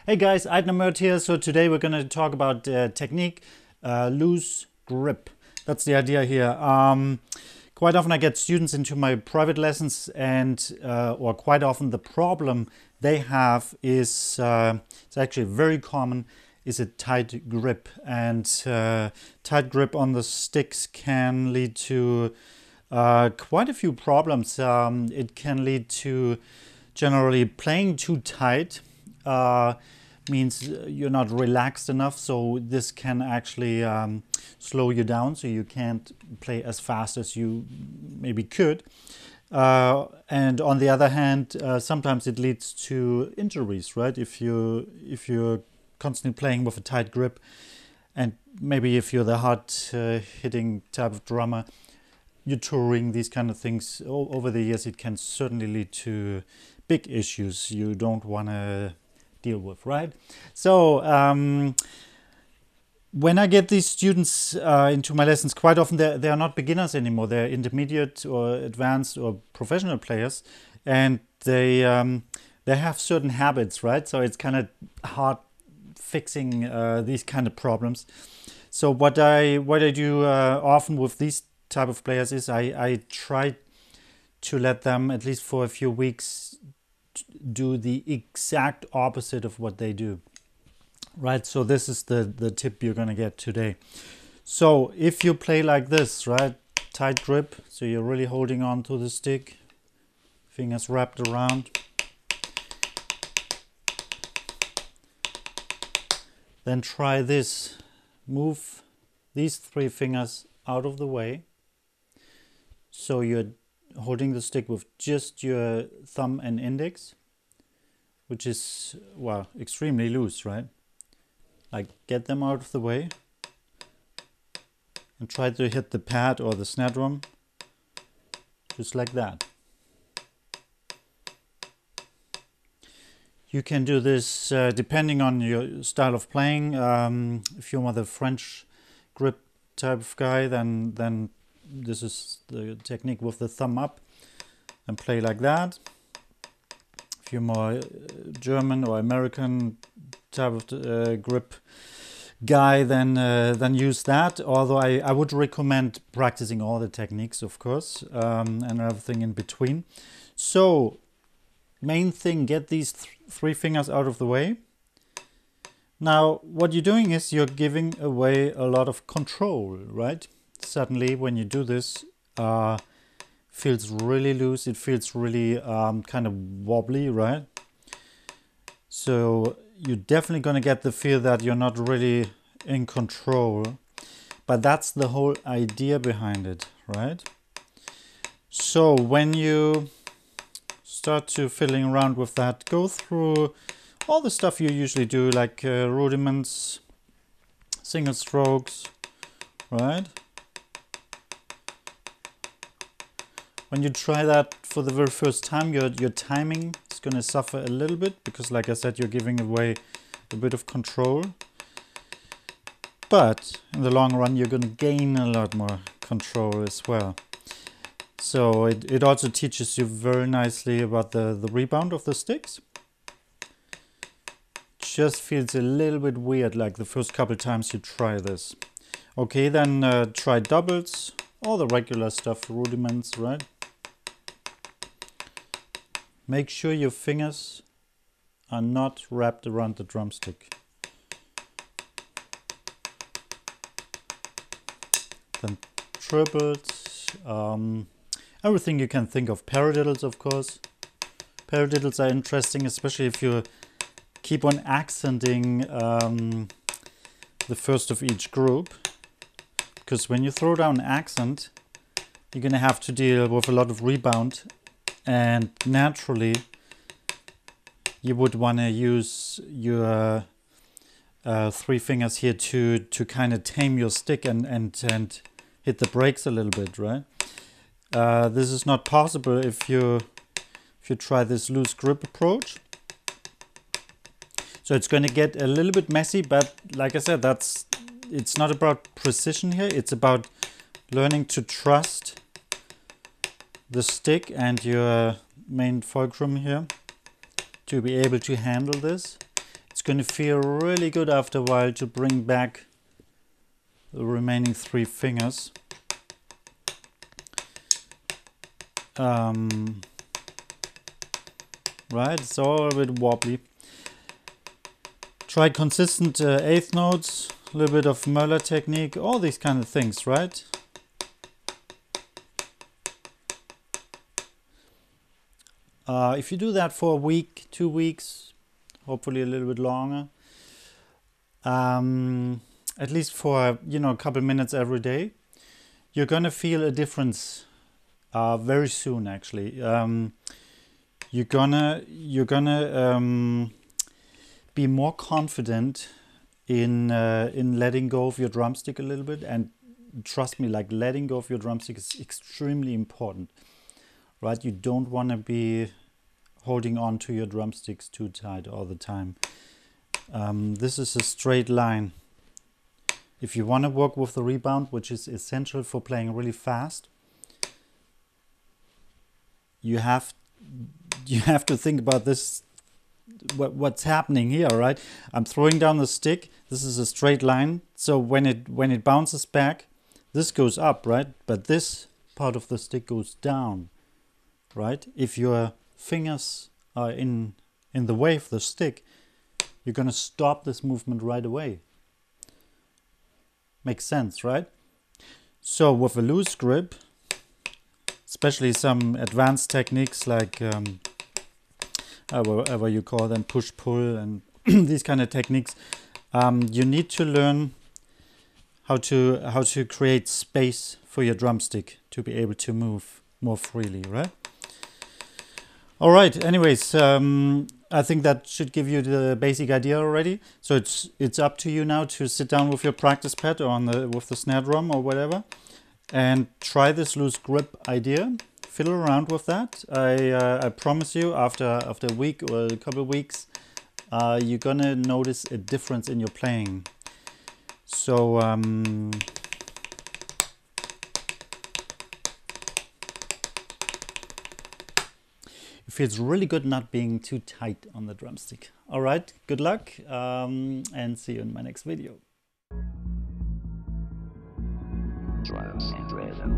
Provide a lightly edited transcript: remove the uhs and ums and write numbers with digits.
Hey guys, Eitner here. So today we're going to talk about technique, loose grip. That's the idea here. Quite often I get students into my private lessons and or quite often the problem they have is, it's actually very common, is a tight grip. And tight grip on the sticks can lead to quite a few problems. It can lead to generally playing too tight. Means you're not relaxed enough, so this can actually slow you down, so you can't play as fast as you maybe could. And on the other hand, sometimes it leads to injuries, right? If you're constantly playing with a tight grip, and maybe if you're the hard hitting type of drummer, you're touring, these kind of things over the years, it can certainly lead to big issues you don't want to deal with, right? So when I get these students into my lessons, quite often they are not beginners anymore. They're intermediate or advanced or professional players, and they have certain habits, right? So it's kind of hard fixing these kind of problems. So what I do often with these type of players is I try to let them, at least for a few weeks, do the exact opposite of what they do, right? So this is the tip you're gonna get today. So if you play like this, right, tight grip, so you're really holding on to the stick, fingers wrapped around, then try this. Move these three fingers out of the way, so you're holding the stick with just your thumb and index, which is, well, extremely loose, right? Like, get them out of the way and try to hit the pad or the snare drum just like that. You can do this depending on your style of playing. If you're more the French grip type of guy, then this is the technique with the thumb up and play like that. If you're more German or American type of grip guy, then use that. Although I would recommend practicing all the techniques, of course, and everything in between. So main thing, get these three fingers out of the way. Now what you're doing is you're giving away a lot of control, right? Suddenly when you do this, feels really loose, it feels really kind of wobbly, right? So you're definitely going to get the feel that you're not really in control, but that's the whole idea behind it, right? So when you start to fiddling around with that, go through all the stuff you usually do, like rudiments, single strokes, right? When you try that for the very first time, your timing is going to suffer a little bit because, like I said, you're giving away a bit of control. But in the long run, you're going to gain a lot more control as well. So it also teaches you very nicely about the rebound of the sticks. Just feels a little bit weird, like the first couple times you try this. Okay, then try doubles, all the regular stuff, rudiments, right? Make sure your fingers are not wrapped around the drumstick. Then triples, everything you can think of. Paradiddles, of course. Paradiddles are interesting, especially if you keep on accenting the first of each group. Because when you throw down an accent, you're going to have to deal with a lot of rebound. And naturally, you would want to use your three fingers here to kind of tame your stick and hit the brakes a little bit, right? This is not possible if you try this loose grip approach. So it's going to get a little bit messy, but like I said, it's not about precision here. It's about learning to trust the stick and your main fulcrum here to be able to handle this. It's going to feel really good after a while to bring back the remaining 3 fingers. Right, it's all a bit wobbly. Try consistent eighth notes, a little bit of Möller technique, all these kind of things, right? If you do that for a week, 2 weeks, hopefully a little bit longer, at least for a couple minutes every day, you're gonna feel a difference very soon. Actually, you're gonna be more confident in letting go of your drumstick a little bit. And trust me, like, letting go of your drumstick is extremely important, right? You don't want to be holding on to your drumsticks too tight all the time. This is a straight line. If you want to work with the rebound, which is essential for playing really fast, you have to think about this, what's happening here, right? I'm throwing down the stick. This is a straight line. So when it bounces back, this goes up, right? But this part of the stick goes down, right? If your fingers are in the way of the stick, you're going to stop this movement right away. Makes sense, right? So with a loose grip, especially some advanced techniques like whatever you call them, push-pull and these kind of techniques, you need to learn how to create space for your drumstick to be able to move more freely, right? All right. Anyways, I think that should give you the basic idea already. So it's up to you now to sit down with your practice pad or with the snare drum or whatever, and try this loose grip idea. Fiddle around with that. I promise you, after a week or a couple of weeks, you're gonna notice a difference in your playing. So it feels really good not being too tight on the drumstick. All right, good luck, and see you in my next video. Drums and rhythm.